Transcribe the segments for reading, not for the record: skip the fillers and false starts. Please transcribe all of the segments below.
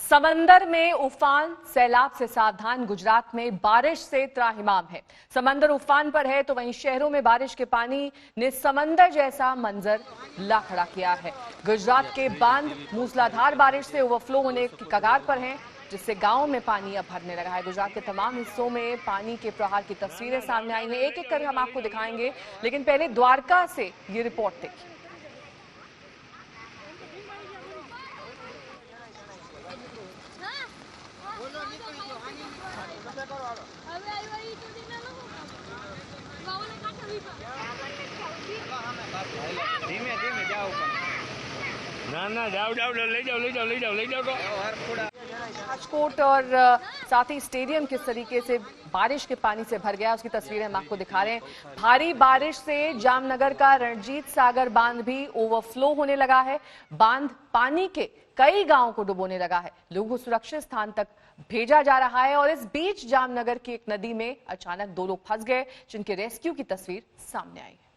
समंदर में उफान, सैलाब से सावधान। गुजरात में बारिश से त्राहिमाम है। समंदर उफान पर है तो वहीं शहरों में बारिश के पानी ने समंदर जैसा मंजर ला खड़ा किया है। गुजरात के बांध मूसलाधार बारिश से ओवरफ्लो होने की कगार पर हैं, जिससे गांव में पानी अब भरने लगा है। गुजरात के तमाम हिस्सों में पानी के प्रवाह की तस्वीरें सामने आई हैं। एक एक कर हम आपको दिखाएंगे, लेकिन पहले द्वारका से ये रिपोर्ट देखिए। धीमे धीमे जाओ ना जाओ ले जाओ राजकोट और साथ ही स्टेडियम किस तरीके से बारिश के पानी से भर गया, उसकी तस्वीरें हम आपको दिखा रहे हैं। भारी बारिश से जामनगर का रणजीत सागर बांध भी ओवरफ्लो होने लगा है। बांध पानी के कई गांवों को डुबोने लगा है। लोगों को सुरक्षित स्थान तक भेजा जा रहा है और इस बीच जामनगर की एक नदी में अचानक 2 लोग फंस गए, जिनके रेस्क्यू की तस्वीर सामने आई है।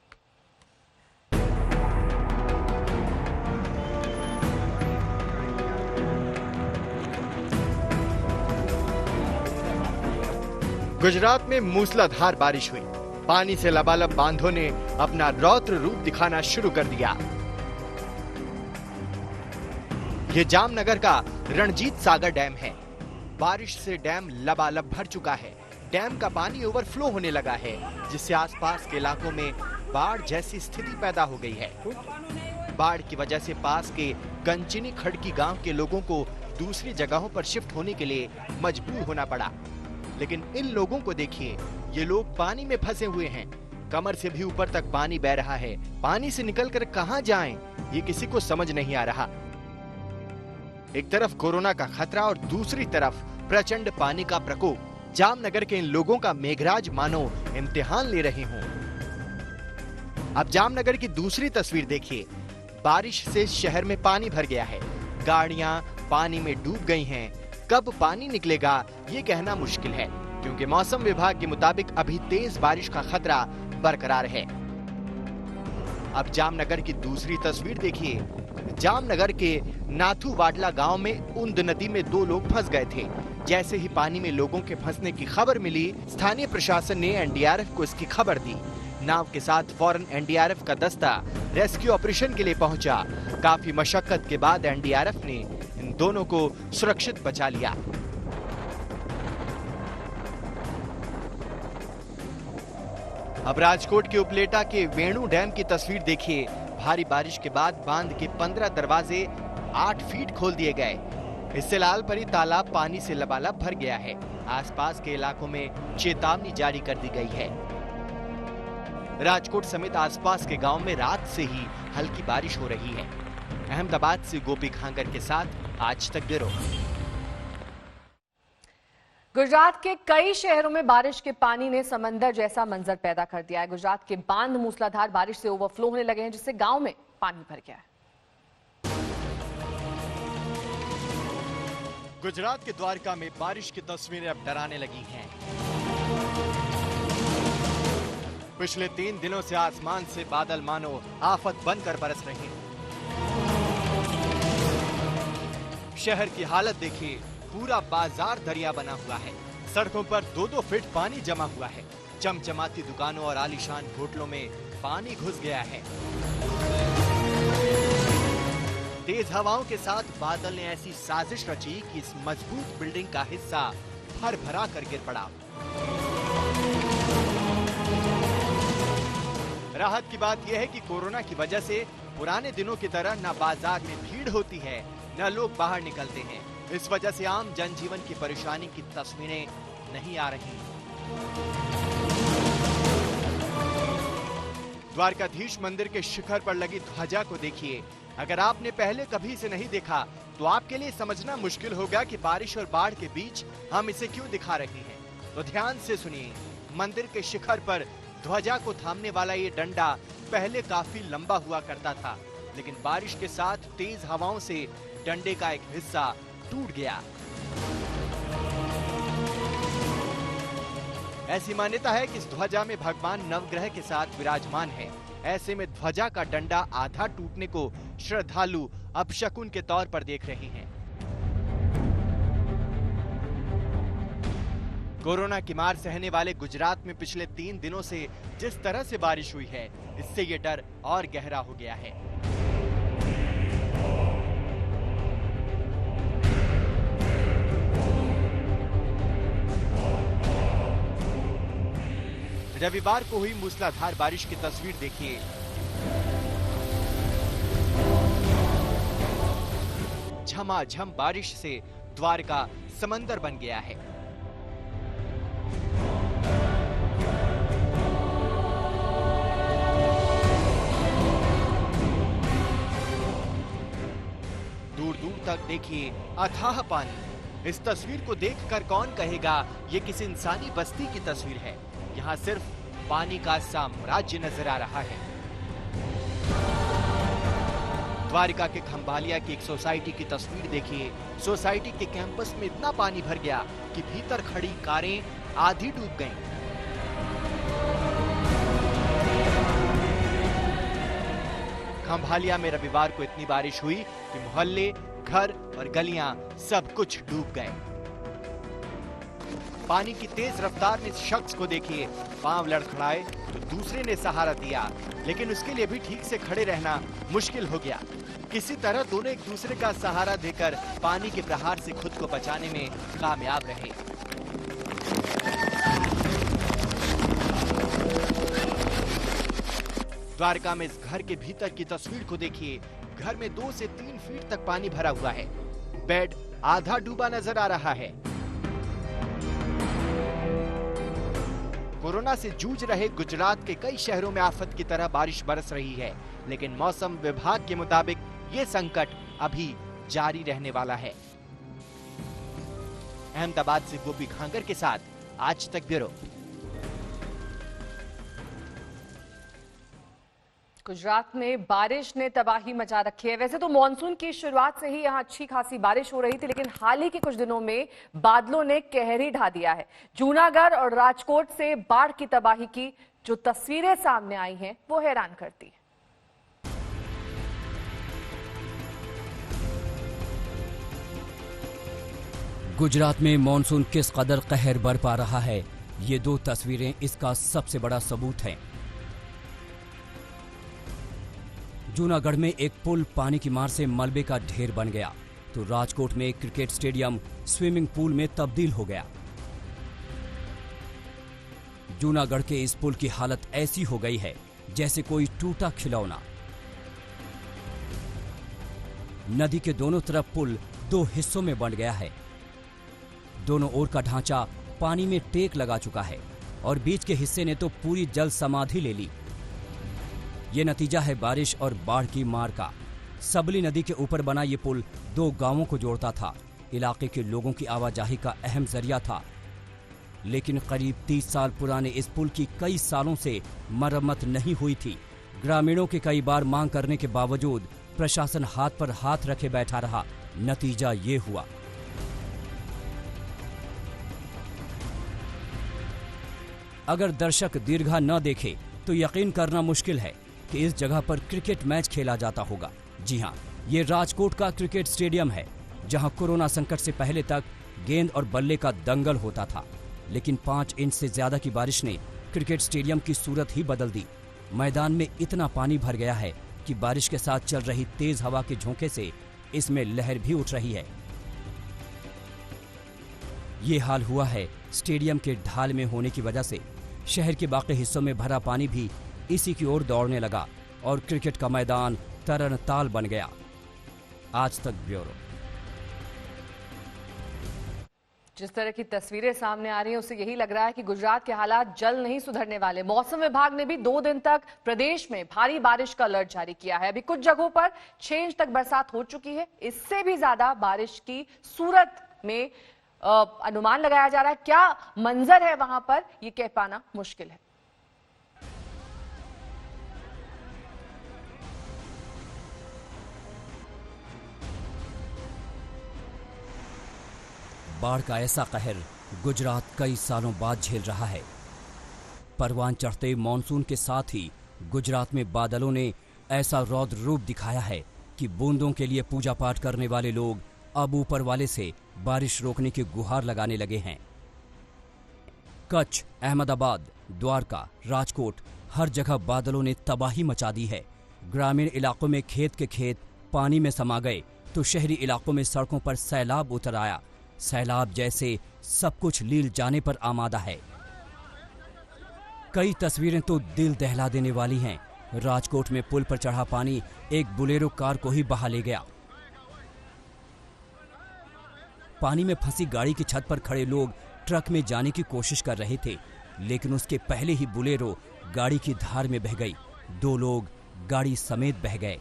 गुजरात में मूसलाधार बारिश हुई। पानी से लबालब बांधों ने अपना रौद्र रूप दिखाना शुरू कर दिया। ये जामनगर का रणजीत सागर डैम है। बारिश से डैम लबालब भर चुका है। डैम का पानी ओवरफ्लो होने लगा है, जिससे आसपास के इलाकों में बाढ़ जैसी स्थिति पैदा हो गई है। बाढ़ की वजह से पास के कंचिनी खड़की गांव के लोगों को दूसरी जगहों पर शिफ्ट होने के लिए मजबूर होना पड़ा। लेकिन इन लोगों को देखिए, ये लोग पानी में फंसे हुए हैं। कमर से भी ऊपर तक पानी बह रहा है। पानी से निकलकर कहां जाएं, ये किसी को समझ नहीं आ रहा। एक तरफ कोरोना का खतरा और दूसरी तरफ प्रचंड पानी का प्रकोप। जामनगर के इन लोगों का मेघराज मानो इम्तिहान ले रहे हों। अब जामनगर की दूसरी तस्वीर देखिए। बारिश से शहर में पानी भर गया है। गाड़ियां पानी में डूब गई हैं। कब पानी निकलेगा ये कहना मुश्किल है, क्योंकि मौसम विभाग के मुताबिक अभी तेज बारिश का खतरा बरकरार है। अब जामनगर की दूसरी तस्वीर देखिए। जामनगर के नाथूवाडला गांव में उंद नदी में 2 लोग फंस गए थे। जैसे ही पानी में लोगों के फंसने की खबर मिली, स्थानीय प्रशासन ने एनडीआरएफ को इसकी खबर दी। नाव के साथ फौरन एनडीआरएफ का दस्ता रेस्क्यू ऑपरेशन के लिए पहुंचा। काफी मशक्कत के बाद एनडीआरएफ ने इन दोनों को सुरक्षित बचा लिया। अब राजकोट के उपलेटा के वेणु डैम की तस्वीर देखिए। भारी बारिश के बाद बांध के 15 दरवाजे 8 फीट खोल दिए गए। इससे लालपरी तालाब पानी से लबालब भर गया है। आसपास के इलाकों में चेतावनी जारी कर दी गई है। राजकोट समेत आसपास के गांव में रात से ही हल्की बारिश हो रही है। अहमदाबाद से गोपी खांगर के साथ आज तक ब्यूरो। गुजरात के कई शहरों में बारिश के पानी ने समंदर जैसा मंजर पैदा कर दिया है। गुजरात के बांध मूसलाधार बारिश से ओवरफ्लो होने लगे हैं, जिससे गांव में पानी भर गया है। गुजरात के द्वारका में बारिश की तस्वीरें अब डराने लगी हैं। पिछले 3 दिनों से आसमान से बादल मानो आफत बनकर बरस रहे हैं। शहर की हालत देखिए। पूरा बाजार दरिया बना हुआ है। सड़कों पर 2-2 फीट पानी जमा हुआ है। चमचमाती दुकानों और आलीशान होटलों में पानी घुस गया है। तेज हवाओं के साथ बादल ने ऐसी साजिश रची कि इस मजबूत बिल्डिंग का हिस्सा भर भरा कर गिर पड़ा। राहत की बात यह है कि कोरोना की वजह से पुराने दिनों की तरह न बाजार में भीड़ होती है, न लोग बाहर निकलते हैं। इस वजह से आम जनजीवन की परेशानी की तस्वीरें नहीं आ रही। द्वारकाधीश मंदिर के शिखर पर लगी ध्वजा को देखिए। अगर आपने पहले कभी इसे नहीं देखा तो आपके लिए समझना मुश्किल होगा कि बारिश और बाढ़ के बीच हम इसे क्यों दिखा रहे हैं। तो ध्यान से सुनिए। मंदिर के शिखर पर ध्वजा को थामने वाला ये डंडा पहले काफी लंबा हुआ करता था, लेकिन बारिश के साथ तेज हवाओं से डंडे का एक हिस्सा टूट गया। ऐसी मान्यता है कि इस ध्वजा में भगवान नवग्रह के साथ विराजमान है। ऐसे में ध्वजा का डंडा आधा टूटने को श्रद्धालु अपशकुन के तौर पर देख रहे हैं। कोरोना की मार सहने वाले गुजरात में पिछले 3 दिनों से जिस तरह से बारिश हुई है, इससे ये डर और गहरा हो गया है। रविवार को हुई मूसलाधार बारिश की तस्वीर देखिए। झमाझम बारिश से द्वारका समंदर बन गया है। दूर दूर तक देखिए अथाह पानी। इस तस्वीर को देखकर कौन कहेगा ये किसी इंसानी बस्ती की तस्वीर है। यहाँ सिर्फ पानी का साम्राज्य नजर आ रहा है। द्वारका के खंभालिया की एक सोसाइटी की तस्वीर देखिए। सोसाइटी के कैंपस में इतना पानी भर गया कि भीतर खड़ी कारें आधी डूब गईं। खंभालिया में रविवार को इतनी बारिश हुई कि मोहल्ले, घर और गलियां सब कुछ डूब गए। पानी की तेज रफ्तार ने शख्स को देखिए, पांव लड़खड़ाए तो दूसरे ने सहारा दिया, लेकिन उसके लिए भी ठीक से खड़े रहना मुश्किल हो गया। किसी तरह दोनों एक दूसरे का सहारा देकर पानी के प्रहार से खुद को बचाने में कामयाब रहे। द्वारका में इस घर के भीतर की तस्वीर को देखिए। घर में 2 से 3 फीट तक पानी भरा हुआ है। बेड आधा डूबा नजर आ रहा है। कोरोना से जूझ रहे गुजरात के कई शहरों में आफत की तरह बारिश बरस रही है, लेकिन मौसम विभाग के मुताबिक ये संकट अभी जारी रहने वाला है। अहमदाबाद से गोपी खांगर के साथ आज तक ब्यूरो। गुजरात में बारिश ने तबाही मचा रखी है। वैसे तो मॉनसून की शुरुआत से ही यहां अच्छी खासी बारिश हो रही थी, लेकिन हाल ही के कुछ दिनों में बादलों ने कहर ही ढा दिया है। जूनागढ़ और राजकोट से बाढ़ की तबाही की जो तस्वीरें सामने आई हैं, वो हैरान करती है। गुजरात में मॉनसून किस कदर कहर बरपा रहा है, ये 2 तस्वीरें इसका सबसे बड़ा सबूत हैं। जूनागढ़ में एक पुल पानी की मार से मलबे का ढेर बन गया, तो राजकोट में एक क्रिकेट स्टेडियम स्विमिंग पूल में तब्दील हो गया। जूनागढ़ के इस पुल की हालत ऐसी हो गई है जैसे कोई टूटा खिलौना। नदी के दोनों तरफ पुल 2 हिस्सों में बंट गया है। दोनों ओर का ढांचा पानी में टेक लगा चुका है और बीच के हिस्से ने तो पूरी जल समाधि ले ली। ये नतीजा है बारिश और बाढ़ की मार का। सबली नदी के ऊपर बना ये पुल 2 गांवों को जोड़ता था, इलाके के लोगों की आवाजाही का अहम जरिया था। लेकिन करीब 30 साल पुराने इस पुल की कई सालों से मरम्मत नहीं हुई थी। ग्रामीणों के कई बार मांग करने के बावजूद प्रशासन हाथ पर हाथ रखे बैठा रहा। नतीजा ये हुआ। अगर दर्शक दीर्घा न देखे तो यकीन करना मुश्किल है कि इस जगह पर क्रिकेट मैच खेला जाता होगा। जी हां, ये राजकोट का क्रिकेट स्टेडियम है, जहां कोरोना संकट से पहले तक गेंद और बल्ले का दंगल होता था। लेकिन 5 इंच से ज्यादा की बारिश ने क्रिकेट स्टेडियम की सूरत ही बदल दी। मैदान में इतना पानी भर गया है कि बारिश के साथ चल रही तेज हवा के झोंके से इसमें लहर भी उठ रही है। ये हाल हुआ है स्टेडियम के ढाल में होने की वजह से। शहर के बाकी हिस्सों में भरा पानी भी इसी की ओर दौड़ने लगा और क्रिकेट का मैदान तरण-ताल बन गया। आज तक ब्यूरो। जिस तरह की तस्वीरें सामने आ रही हैं, उससे यही लग रहा है कि गुजरात के हालात जल्द नहीं सुधरने वाले। मौसम विभाग ने भी 2 दिन तक प्रदेश में भारी बारिश का अलर्ट जारी किया है। अभी कुछ जगहों पर 6 इंच तक बरसात हो चुकी है। इससे भी ज्यादा बारिश की सूरत में अनुमान लगाया जा रहा है। क्या मंजर है वहां पर, ये कह पाना मुश्किल है। बाढ़ का ऐसा कहर गुजरात कई सालों बाद झेल रहा है। परवान चढ़ते मॉनसून के साथ ही गुजरात में बादलों ने ऐसा रौद्र रूप दिखाया है कि बूंदों के लिए पूजा पाठ करने वाले लोग अब ऊपर वाले से बारिश रोकने की गुहार लगाने लगे हैं। कच्छ, अहमदाबाद, द्वारका, राजकोट, हर जगह बादलों ने तबाही मचा दी है। ग्रामीण इलाकों में खेत के खेत पानी में समा गए तो शहरी इलाकों में सड़कों पर सैलाब उतर आया। सैलाब जैसे सब कुछ लील जाने पर आमादा है। कई तस्वीरें तो दिल दहला देने वाली हैं। राजकोट में पुल पर चढ़ा पानी एक बोलेरो कार को ही बहा ले गया। पानी में फंसी गाड़ी की छत पर खड़े लोग ट्रक में जाने की कोशिश कर रहे थे, लेकिन उसके पहले ही बोलेरो गाड़ी की धार में बह गई। 2 लोग गाड़ी समेत बह गए।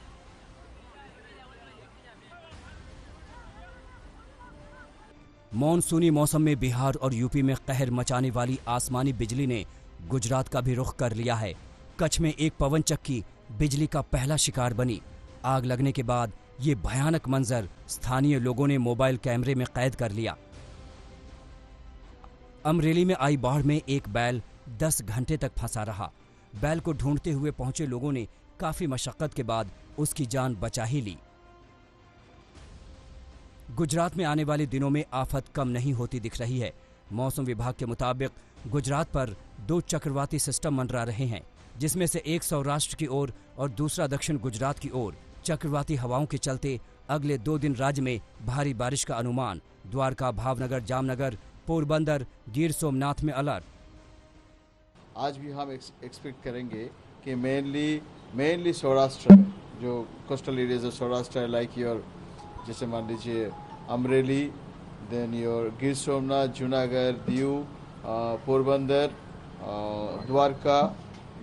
मॉनसूनी मौसम में बिहार और यूपी में कहर मचाने वाली आसमानी बिजली ने गुजरात का भी रुख कर लिया है। कच्छ में एक पवन चक्की बिजली का पहला शिकार बनी। आग लगने के बाद ये भयानक मंजर स्थानीय लोगों ने मोबाइल कैमरे में कैद कर लिया। अमरेली में आई बाढ़ में एक बैल 10 घंटे तक फंसा रहा। बैल को ढूंढते हुए पहुंचे लोगों ने काफी मशक्कत के बाद उसकी जान बचा ही ली। गुजरात में आने वाले दिनों में आफत कम नहीं होती दिख रही है। मौसम विभाग के मुताबिक गुजरात पर 2 चक्रवाती सिस्टम मंडरा रहे हैं, जिसमें से एक सौराष्ट्र की ओर और दूसरा दक्षिण गुजरात की ओर। चक्रवाती हवाओं के चलते अगले 2 दिन राज्य में भारी बारिश का अनुमान। द्वारका, भावनगर, जामनगर, पोरबंदर, गिर सोमनाथ में अलर्ट। आज भी हम एक्सपेक्ट करेंगे कि मेनली सौराष्ट्र में जो coastal areas of Saurashtra like your, जैसे मान लीजिए Amreli, then your Gir Somnath, Junagadh, Diu, Porbandar, Dwarka,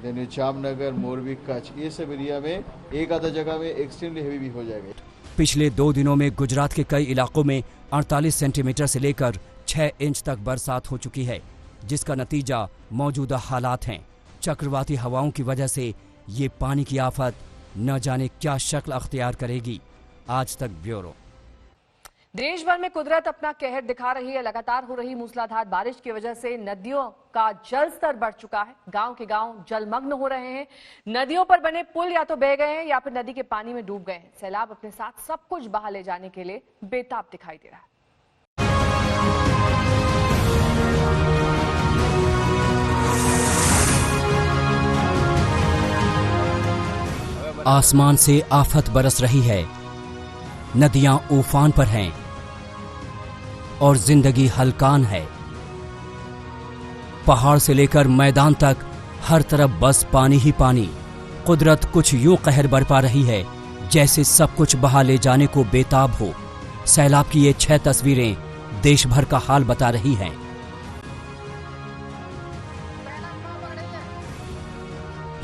then Jamnagar, Morbi, Kutch, ये सब एरिया में एक आधा जगह में एक्सट्रीमली हेवी भी हो जाएगा। पिछले 2 दिनों में गुजरात के कई इलाकों में 48 सेंटीमीटर से लेकर 6 इंच तक बरसात हो चुकी है, जिसका नतीजा मौजूदा हालात हैं। चक्रवाती हवाओं की वजह से ये पानी की आफत न जाने क्या शक्ल अख्तियार करेगी। आज तक ब्यूरो। देश भर में कुदरत अपना कहर दिखा रही है। लगातार हो रही मूसलाधार बारिश की वजह से नदियों का जल स्तर बढ़ चुका है। गांव के गांव जलमग्न हो रहे हैं। नदियों पर बने पुल या तो बह गए हैं या फिर नदी के पानी में डूब गए हैं। सैलाब अपने साथ सब कुछ बहा ले जाने के लिए बेताब दिखाई दे रहा है। आसमान से आफत बरस रही है। नदियां उफान पर हैं और जिंदगी हलकान है। पहाड़ से लेकर मैदान तक हर तरफ बस पानी ही पानी। कुदरत कुछ यूं कहर बरपा रही है जैसे सब कुछ बहा ले जाने को बेताब हो। सैलाब की ये 6 तस्वीरें देश भर का हाल बता रही हैं।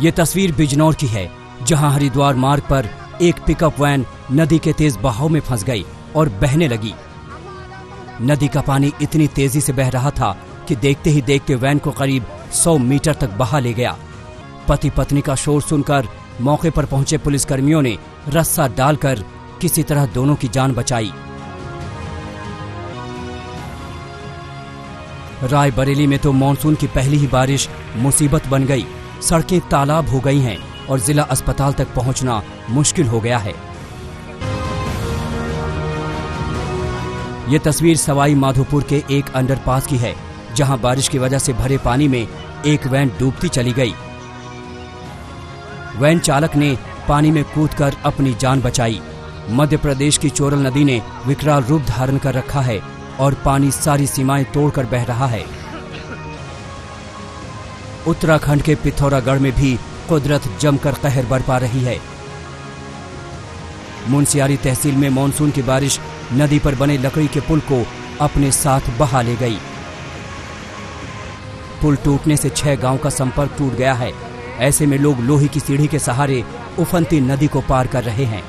ये तस्वीर बिजनौर की है, जहां हरिद्वार मार्ग पर एक पिकअप वैन नदी के तेज बहाव में फंस गई और बहने लगी। नदी का पानी इतनी तेजी से बह रहा था कि देखते ही देखते वैन को करीब 100 मीटर तक बहा ले गया। पति पत्नी का शोर सुनकर मौके पर पहुंचे पुलिसकर्मियों ने रस्सा डालकर किसी तरह दोनों की जान बचाई। रायबरेली में तो मानसून की पहली ही बारिश मुसीबत बन गई। सड़कें तालाब हो गई हैं और जिला अस्पताल तक पहुंचना मुश्किल हो गया है। ये तस्वीर सवाई माधोपुर के एक अंडरपास की है, जहां बारिश की वजह से भरे पानी में एक वैन डूबती चली गई। वैन चालक ने पानी में कूदकर अपनी जान बचाई। मध्य प्रदेश की चोरल नदी ने विकराल रूप धारण कर रखा है और पानी सारी सीमाएं तोड़कर बह रहा है। उत्तराखंड के पिथौरागढ़ में भी कुदरत जमकर कहर बरपा रही है। मुनस्यारी तहसील में मानसून की बारिश नदी पर बने लकड़ी के पुल को अपने साथ बहा ले गई। पुल टूटने से 6 गांव का संपर्क टूट गया है। ऐसे में लोग लोहे की सीढ़ी के सहारे उफनती नदी को पार कर रहे हैं।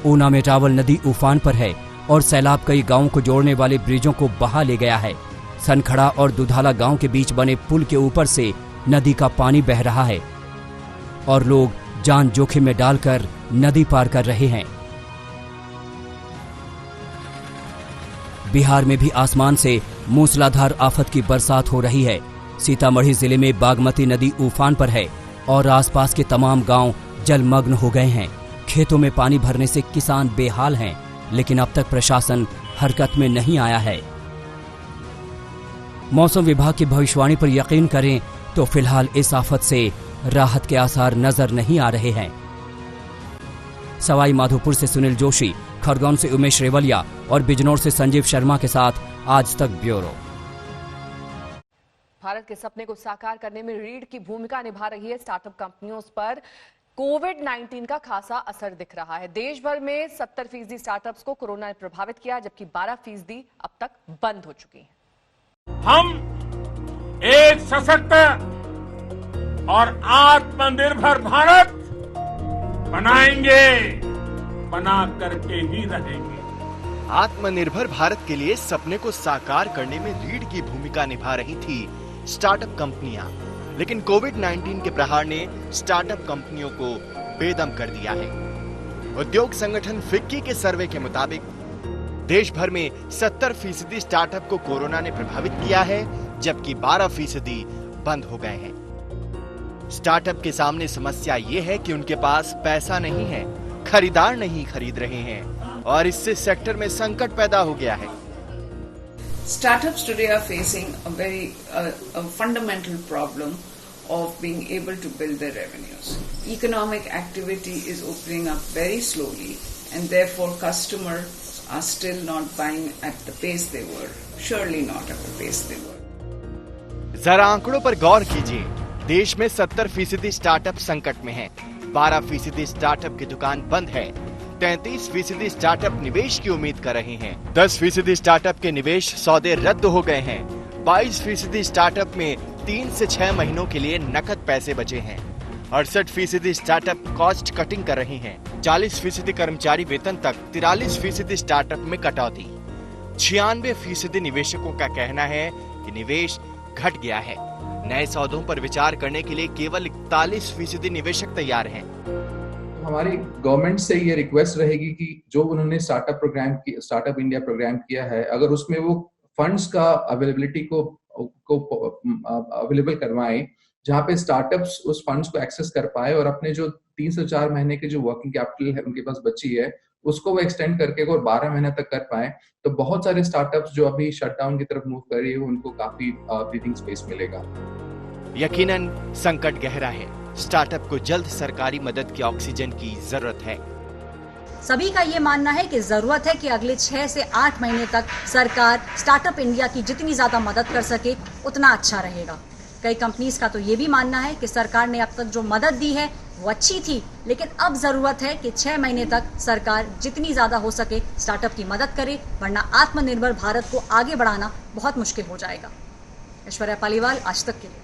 ऊना में रावल नदी उफान पर है और सैलाब कई गांवों को जोड़ने वाले ब्रिजों को बहा ले गया है। सनखड़ा और दुधाला गांव के बीच बने पुल के ऊपर से नदी का पानी बह रहा है और लोग जान जोखिम में डालकर नदी पार कर रहे हैं। बिहार में भी आसमान से मूसलाधार आफत की बरसात हो रही है। सीतामढ़ी जिले में बागमती नदी उफान पर है और आसपास के तमाम गांव जलमग्न हो गए हैं। खेतों में पानी भरने से किसान बेहाल हैं, लेकिन अब तक प्रशासन हरकत में नहीं आया है। मौसम विभाग की भविष्यवाणी पर यकीन करें तो फिलहाल इस आफत से राहत के आसार नजर नहीं आ रहे हैं। सवाई माधोपुर से सुनील जोशी, खरगोन से उमेश रेवलिया और बिजनौर से संजीव शर्मा के साथ आज तक ब्यूरो। भारत के सपने को साकार करने में रीढ़ की भूमिका निभा रही है स्टार्टअप कंपनियों पर कोविड-19 का खासा असर दिख रहा है। देश भर में 70% स्टार्टअप्स को कोरोना ने प्रभावित किया, जबकि 12% अब तक बंद हो चुकी हैं। हम एक सशक्त और आत्मनिर्भर भारत बनाएंगे, बना करके ही रहेंगे। आत्मनिर्भर भारत के लिए सपने को साकार करने में रीढ़ की भूमिका निभा रही थी स्टार्टअप कंपनियां, लेकिन कोविड-19 के प्रहार ने स्टार्टअप कंपनियों को बेदम कर दिया है। उद्योग संगठन फिक्की के सर्वे के मुताबिक देश भर में 70% स्टार्टअप को कोरोना ने प्रभावित किया है, जबकि 12% बंद हो गए हैं। स्टार्टअप के सामने समस्या ये है कि उनके पास पैसा नहीं है, खरीदार नहीं खरीद रहे हैं और इससे सेक्टर में संकट पैदा हो गया है। Startups today are facing a very fundamental problem of being able to build their revenues. Economic activity is opening up very slowly, and therefore customers are still not buying at the pace they were. Surely not at the pace they were. जरा आंकड़ों पर गौर कीजिए। देश में 70% startup संकट में है, 12% startup की दुकान बंद है, 33% स्टार्टअप निवेश की उम्मीद कर रहे हैं, 10% स्टार्टअप के निवेश सौदे रद्द हो गए हैं, 22% स्टार्टअप में 3 से 6 महीनों के लिए नकद पैसे बचे हैं, 68% स्टार्टअप कॉस्ट कटिंग कर रहे हैं, 40% कर्मचारी वेतन तक, 43% स्टार्टअप में कटौती। 96% निवेशकों का कहना है कि निवेश घट गया है। नए सौदों पर विचार करने के लिए केवल 41% निवेशक तैयार हैं। हमारी गवर्नमेंट से ये रिक्वेस्ट रहेगी कि जो उन्होंने स्टार्टअप इंडिया प्रोग्राम किया है, अगर उसमें वो फंड्स का अवेलेबिलिटी को अवेलेबल करवाएं, जहाँ पे स्टार्टअप्स उस फंड्स को एक्सेस कर पाए और अपने जो 3 से 4 महीने की जो वर्किंग कैपिटल है उनके पास बची है, उसको वो एक्सटेंड करके अगर 12 महीने तक कर पाए, तो बहुत सारे स्टार्टअप्स जो अभी शटडाउन की तरफ मूव कर रही है उनको काफी ब्रीथिंग स्पेस मिलेगा। यकीनन संकट गहरा है। स्टार्टअप को जल्द सरकारी मदद की ऑक्सीजन की जरूरत है। सभी का ये मानना है कि जरूरत है कि अगले 6 से 8 महीने तक सरकार स्टार्टअप इंडिया की जितनी ज्यादा मदद कर सके उतना अच्छा रहेगा। कई कंपनीज का तो ये भी मानना है कि सरकार ने अब तक जो मदद दी है वो अच्छी थी, लेकिन अब जरूरत है कि 6 महीने तक सरकार जितनी ज्यादा हो सके स्टार्टअप की मदद करे, वरना आत्मनिर्भर भारत को आगे बढ़ाना बहुत मुश्किल हो जाएगा। ऐश्वर्या पालीवाल, आज तक के लिए।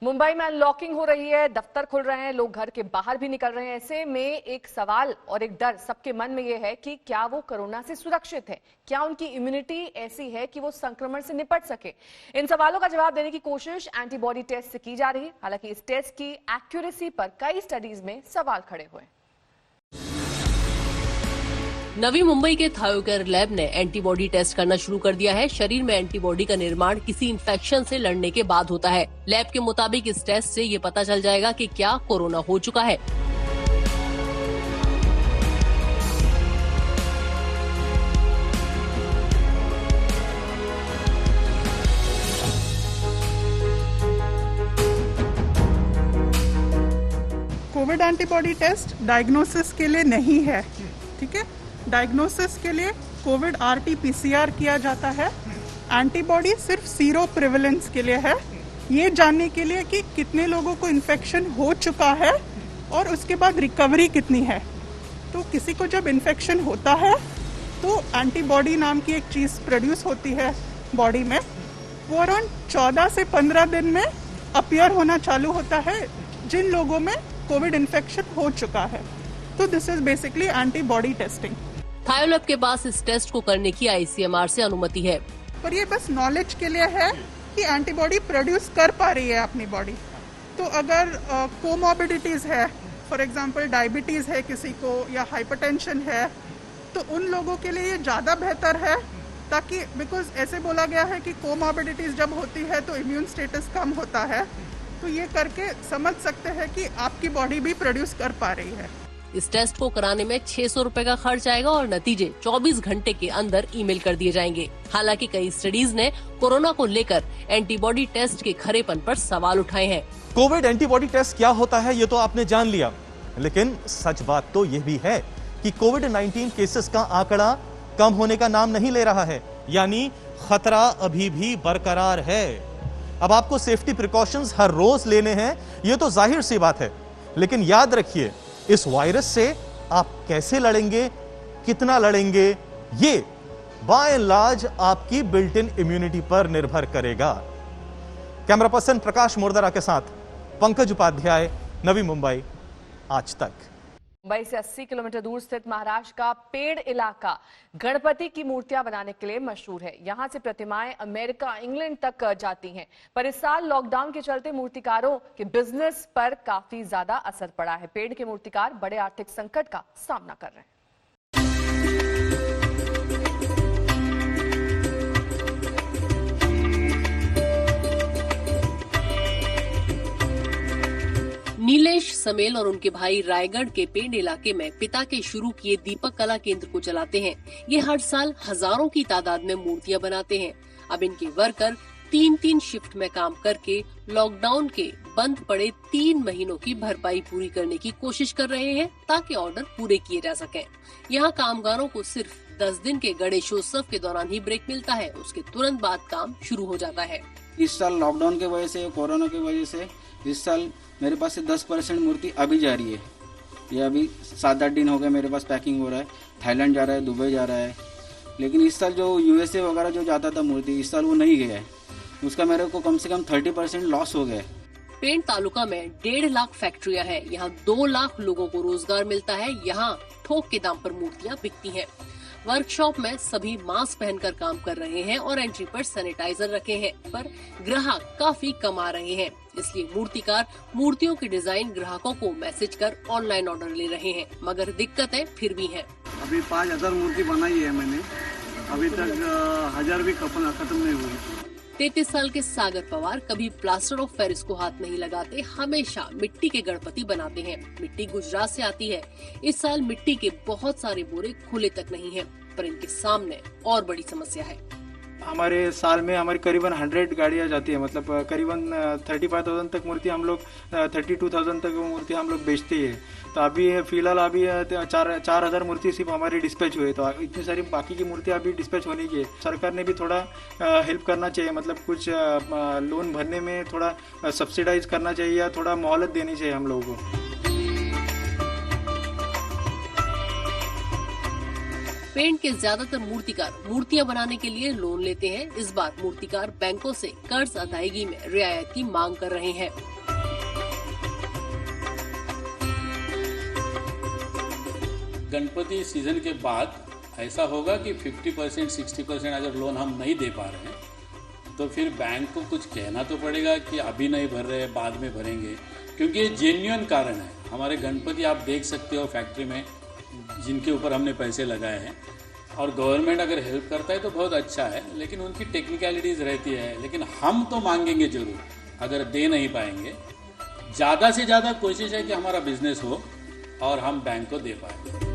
मुंबई में अनलॉकिंग हो रही है, दफ्तर खुल रहे हैं, लोग घर के बाहर भी निकल रहे हैं। ऐसे में एक सवाल और एक डर सबके मन में यह है कि क्या वो कोरोना से सुरक्षित है, क्या उनकी इम्यूनिटी ऐसी है कि वो संक्रमण से निपट सके। इन सवालों का जवाब देने की कोशिश एंटीबॉडी टेस्ट से की जा रही है। हालांकि इस टेस्ट की एक्यूरेसी पर कई स्टडीज में सवाल खड़े हुए। नवी मुंबई के थायोकेयर लैब ने एंटीबॉडी टेस्ट करना शुरू कर दिया है। शरीर में एंटीबॉडी का निर्माण किसी इन्फेक्शन से लड़ने के बाद होता है। लैब के मुताबिक इस टेस्ट से ये पता चल जाएगा कि क्या कोरोना हो चुका है। कोविड एंटीबॉडी टेस्ट डायग्नोसिस के लिए नहीं है, ठीक है। डायग्नोसिस के लिए कोविड RT-PCR किया जाता है। एंटीबॉडी सिर्फ सीरो प्रिवेलेंस के लिए है, ये जानने के लिए कि कितने लोगों को इन्फेक्शन हो चुका है और उसके बाद रिकवरी कितनी है। तो किसी को जब इन्फेक्शन होता है तो एंटीबॉडी नाम की एक चीज़ प्रोड्यूस होती है बॉडी में, वो अराउंड 14 से 15 दिन में अपीयर होना चालू होता है जिन लोगों में कोविड इन्फेक्शन हो चुका है। तो this is basically antibody testing. थायोलैब के पास इस टेस्ट को करने की ICMR से अनुमति है, पर ये बस नॉलेज के लिए है कि एंटीबॉडी प्रोड्यूस कर पा रही है अपनी बॉडी। तो अगर कोमॉर्बिडिटीज है, फॉर एग्जांपल डायबिटीज है किसी को या हाइपरटेंशन है, तो उन लोगों के लिए ये ज़्यादा बेहतर है, ताकि बिकॉज ऐसे बोला गया है कि कोमॉर्बिडिटीज जब होती है तो इम्यून स्टेटस कम होता है। तो ये करके समझ सकते हैं कि आपकी बॉडी भी प्रोड्यूस कर पा रही है। इस टेस्ट को कराने में 600 रुपए का खर्च आएगा और नतीजे 24 घंटे के अंदर ईमेल कर दिए जाएंगे। हालांकि कई स्टडीज ने कोरोना को लेकर एंटीबॉडी टेस्ट के खरेपन पर सवाल उठाए हैं। कोविड एंटीबॉडी टेस्ट क्या होता है ये तो आपने जान लिया, लेकिन सच बात तो यह भी है कि कोविड-19 केसेस का आंकड़ा कम होने का नाम नहीं ले रहा है, यानी खतरा अभी भी बरकरार है। अब आपको सेफ्टी प्रिकॉशंस हर रोज लेने हैं, ये तो जाहिर सी बात है, लेकिन याद रखिए इस वायरस से आप कैसे लड़ेंगे, कितना लड़ेंगे, ये बाय एंड लार्ज आपकी बिल्ट इन इम्यूनिटी पर निर्भर करेगा। कैमरा पर्सन प्रकाश मोरदरा के साथ पंकज उपाध्याय, नवी मुंबई, आज तक। मुंबई से 80 किलोमीटर दूर स्थित महाराष्ट्र का पेड़ इलाका गणपति की मूर्तियां बनाने के लिए मशहूर है। यहां से प्रतिमाएं अमेरिका, इंग्लैंड तक जाती हैं। पर इस साल लॉकडाउन के चलते मूर्तिकारों के बिजनेस पर काफी ज्यादा असर पड़ा है। पेड़ के मूर्तिकार बड़े आर्थिक संकट का सामना कर रहे हैं। नीलेश समेल और उनके भाई रायगढ़ के पेड़ इलाके में पिता के शुरू किए दीपक कला केंद्र को चलाते हैं। ये हर साल हजारों की तादाद में मूर्तियां बनाते हैं। अब इनके वर्कर 3-3 शिफ्ट में काम करके लॉकडाउन के बंद पड़े 3 महीनों की भरपाई पूरी करने की कोशिश कर रहे हैं ताकि ऑर्डर पूरे किए जा सकें। यहाँ कामगारों को सिर्फ 10 दिन के गणेशोत्सव के दौरान ही ब्रेक मिलता है, उसके तुरंत बाद काम शुरू हो जाता है। इस साल लॉकडाउन के वजह से, कोरोना की वजह से इस साल मेरे पास से 10% मूर्ति अभी जा रही है। ये अभी 7-8 दिन हो गए मेरे पास पैकिंग हो रहा है। थाईलैंड जा रहा है, दुबई जा रहा है, लेकिन इस साल जो यूएसए वगैरह जो जाता था मूर्ति, इस साल वो नहीं गया है। उसका मेरे को कम से कम 30% लॉस हो गया है। पेंट तालुका में 1.5 लाख फैक्ट्रियां हैं। यहाँ 2 लाख लोगों को रोजगार मिलता है। यहाँ थोक के दाम पर मूर्तियाँ बिकती हैं। वर्कशॉप में सभी मास्क पहनकर काम कर रहे हैं और एंट्री पर सैनिटाइजर रखे हैं, पर ग्राहक काफी कम आ रहे हैं। इसलिए मूर्तिकार मूर्तियों के डिजाइन ग्राहकों को मैसेज कर ऑनलाइन ऑर्डर ले रहे हैं, मगर दिक्कतें फिर भी हैं। अभी 5000 मूर्ति बनाई है मैंने, अभी तक 1000 भी खत्म नहीं हुई। 33 साल के सागर पवार कभी प्लास्टर ऑफ पेरिस को हाथ नहीं लगाते, हमेशा मिट्टी के गणपति बनाते हैं। मिट्टी गुजरात से आती है। इस साल मिट्टी के बहुत सारे बोरे खुले तक नहीं हैं, पर इनके सामने और बड़ी समस्या है। हमारे साल में हमारी करीबन 100 गाड़ियाँ जाती है, मतलब करीबन 35,000 तक मूर्ति हम लोग 32,000 तक मूर्ति हम लोग बेचते हैं। तो अभी फिलहाल 4,000 मूर्ति सिर्फ हमारी डिस्पैच हुए, तो इतनी सारी बाकी की मूर्ति अभी डिस्पैच होने की है। सरकार ने भी थोड़ा हेल्प करना चाहिए, मतलब कुछ लोन भरने में थोड़ा सब्सिडाइज करना चाहिए या थोड़ा मोहलत देनी चाहिए हम लोगों को। पेंट के ज्यादातर मूर्तिकार मूर्तियां बनाने के लिए लोन लेते हैं। इस बार मूर्तिकार बैंकों से कर्ज अदायगी में रियायत की मांग कर रहे हैं। गणपति सीजन के बाद ऐसा होगा कि 50% 60% अगर लोन हम नहीं दे पा रहे हैं तो फिर बैंक को कुछ कहना तो पड़ेगा कि अभी नहीं भर रहे, बाद में भरेंगे, क्योंकि ये जेन्युइन कारण है। हमारे गणपति आप देख सकते हो फैक्ट्री में जिनके ऊपर हमने पैसे लगाए हैं, और गवर्नमेंट अगर हेल्प करता है तो बहुत अच्छा है, लेकिन उनकी टेक्निकलिटीज़ रहती है। लेकिन हम तो मांगेंगे जरूर, अगर दे नहीं पाएंगे, ज़्यादा से ज़्यादा कोशिश है कि हमारा बिजनेस हो और हम बैंक को दे पाएंगे।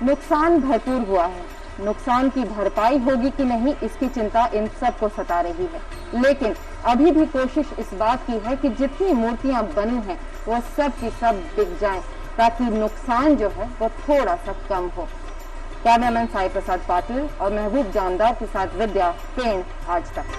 नुकसान भरपूर हुआ है। नुकसान की भरपाई होगी कि नहीं, इसकी चिंता इन सबको सता रही है। लेकिन अभी भी कोशिश इस बात की है कि जितनी मूर्तियां बनी हैं वो सब की सब बिक जाएं, ताकि नुकसान जो है वो थोड़ा सा कम हो। कैमरामैन साई प्रसाद पाटिल और महबूब जानदार के साथ विद्या, पेंट आज तक।